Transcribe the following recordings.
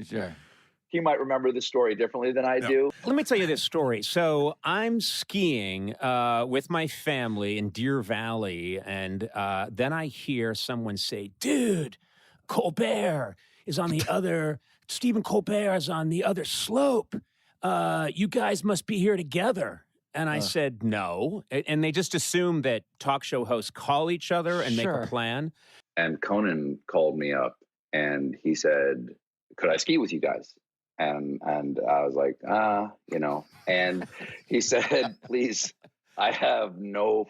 Sure. He might remember the story differently than I do. Let me tell you this story. So I'm skiing with my family in Deer Valley, and then I hear someone say, dude, Colbert is on the other, Stephen Colbert is on the other slope. You guys must be here together. And I said, no. And they just assume that talk show hosts call each other and make a plan. And Conan called me up and he said, could I ski with you guys? And I was like, and he said, please, I have no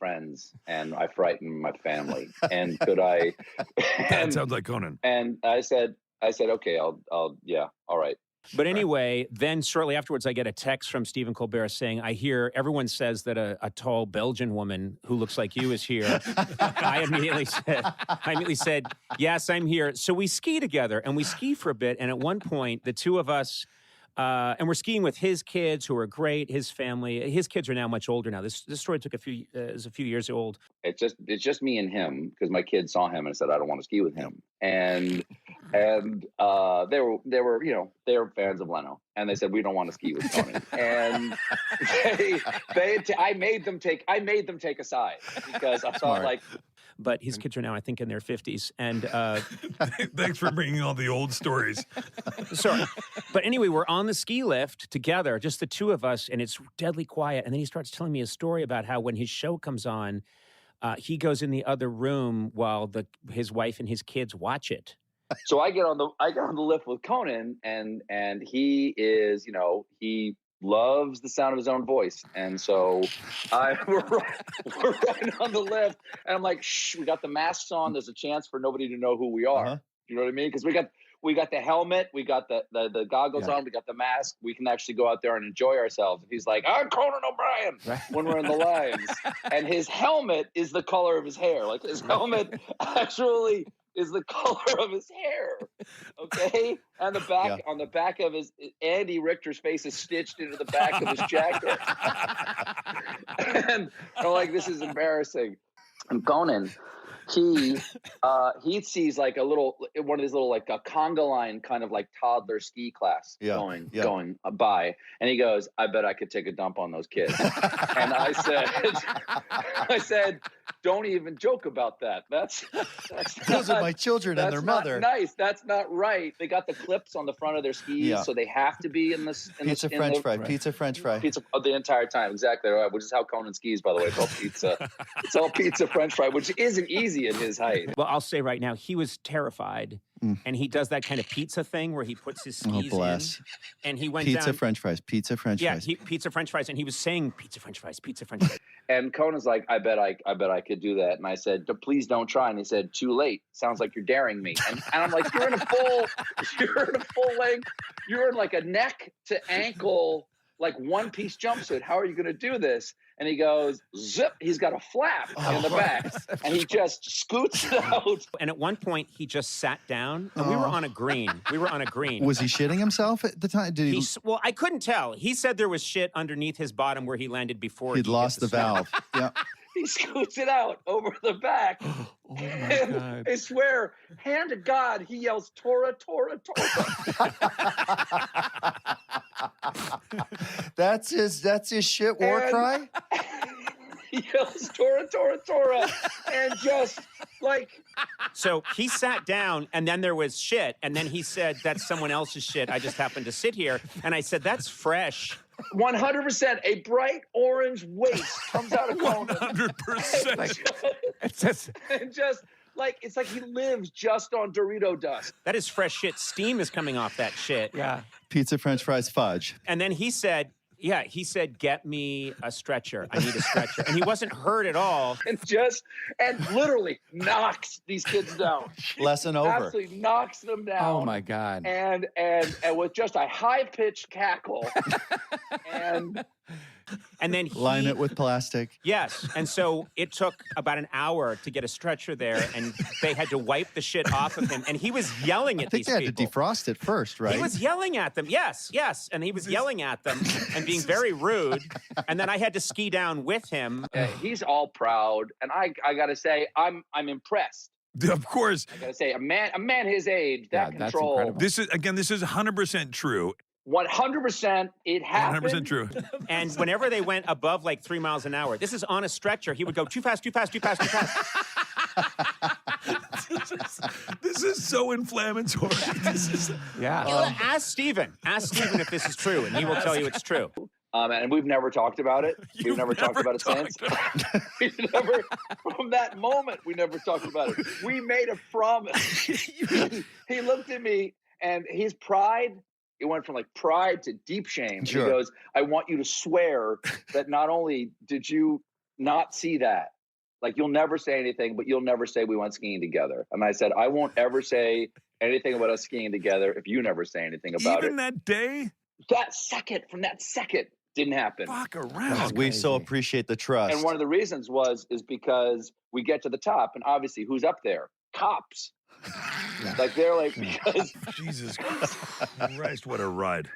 friends and I frighten my family. And could I, That sounds like Conan. And I said, okay, I'll, all right. But anyway, then shortly afterwards, I get a text from Stephen Colbert saying, I hear everyone says that a tall Belgian woman who looks like you is here. I immediately said, yes, I'm here. So we ski together and we ski for a bit. And at one point, the two of us, and we're skiing with his kids who are great, his family. His kids are now much older now. This story took is a few years old. It's just me and him because my kids saw him and said, I don't want to ski with him. And they were fans of Leno and they said, we don't want to ski with Conan. And I made them take a side because I thought like, but his kids are now, I think, in their 50s. And thanks for bringing all the old stories. Sorry. But anyway, we're on the ski lift together, just the two of us, and it's deadly quiet. And then he starts telling me a story about how when his show comes on, he goes in the other room while his wife and his kids watch it. So I get on the lift with Conan, and he is, he loves the sound of his own voice. And so we're right on the lift and I'm like, shh, we got the masks on. There's a chance for nobody to know who we are. Uh-huh. You know what I mean? Because we got the helmet, we got the goggles on, we got the mask. We can actually go out there and enjoy ourselves. And he's like, I'm Conan O'Brien when we're in the lines. And his helmet is the color of his hair. Like his helmet actually is the color of his hair, okay? And on the back of his Andy Richter's face is stitched into the back of his jacket. And I'm like, this is embarrassing. And Conan, he sees like one of these little like a conga line kind of like toddler ski class going by, and he goes, I bet I could take a dump on those kids. And I said, don't even joke about that. Those are my children and their mother. Nice. That's not right. They got the clips on the front of their skis, so they have to be in this. Pizza French fry the entire time. Exactly right. Which is how Conan skis, by the way. It's all pizza. It's all pizza French fry, which isn't easy at his height. Well, I'll say right now, he was terrified. And he does that kind of pizza thing where he puts his skis in. And he went pizza down. French fries. Pizza French fries. Pizza French fries. And he was saying pizza French fries, pizza French fries. And Conan's like, I bet I could do that. And I said, please don't try. And he said, too late. Sounds like you're daring me. And I'm like, you're in a full length. You're in like a neck to ankle, like one-piece jumpsuit. How are you going to do this? And he goes, zip. He's got a flap in the back. And he just scoots it out. And at one point, he just sat down. And we were on a green. Was he shitting himself at the time? Well, I couldn't tell. He said there was shit underneath his bottom where he landed before. He'd lost the valve. Yeah. He scoots it out over the back. Oh my God. I swear, hand to God, he yells, Tora, Tora, Tora. That's his shit war cry? He yells, Tora, Tora, Tora. And just like... So he sat down, and then there was shit. And then he said, that's someone else's shit. I just happened to sit here. And I said, that's fresh. 100%. A bright orange waste comes out of Conan. 100%. And just like, it's like he lives just on Dorito dust. That is fresh shit. Steam is coming off that shit. Yeah. Pizza, French fries, fudge. And then he said, get me a stretcher. I need a stretcher. And he wasn't hurt at all. And literally knocks these kids down. Lesson over. Absolutely knocks them down. Oh my God. And with just a high-pitched cackle. And then line it with plastic. Yes. And so it took about an hour to get a stretcher there, and they had to wipe the shit off of him. And he was yelling at these people. I think they had to defrost it first, right? He was yelling at them. Yes. And he was yelling at them and being very rude. And then I had to ski down with him. He's all proud. And I got to say, I'm impressed. Of course. I gotta say, a man his age, that Yeah, that's control. incredible. This is 100% true. 100%, it happened. 100% true. And whenever they went above like 3 miles an hour, this is on a stretcher. He would go too fast, too fast, too fast, too fast. This is so inflammatory. This is, Yeah. Ask Steven. Ask Steven if this is true, and he will tell you it's true. And we've never talked about it. We've never talked about it since. From that moment, we never talked about it. We made a promise. He looked at me, and his pride, it went from like pride to deep shame. Sure. He goes, I want you to swear that not only did you not see that, like you'll never say anything, but you'll never say we went skiing together. And I said, I won't ever say anything about us skiing together if you never say anything about even it. that day? From that second, didn't happen. Fuck Because around. we so appreciate the trust. And one of the reasons is because we get to the top, and obviously, who's up there? Cops. Like they're like, because Jesus Christ, what a ride.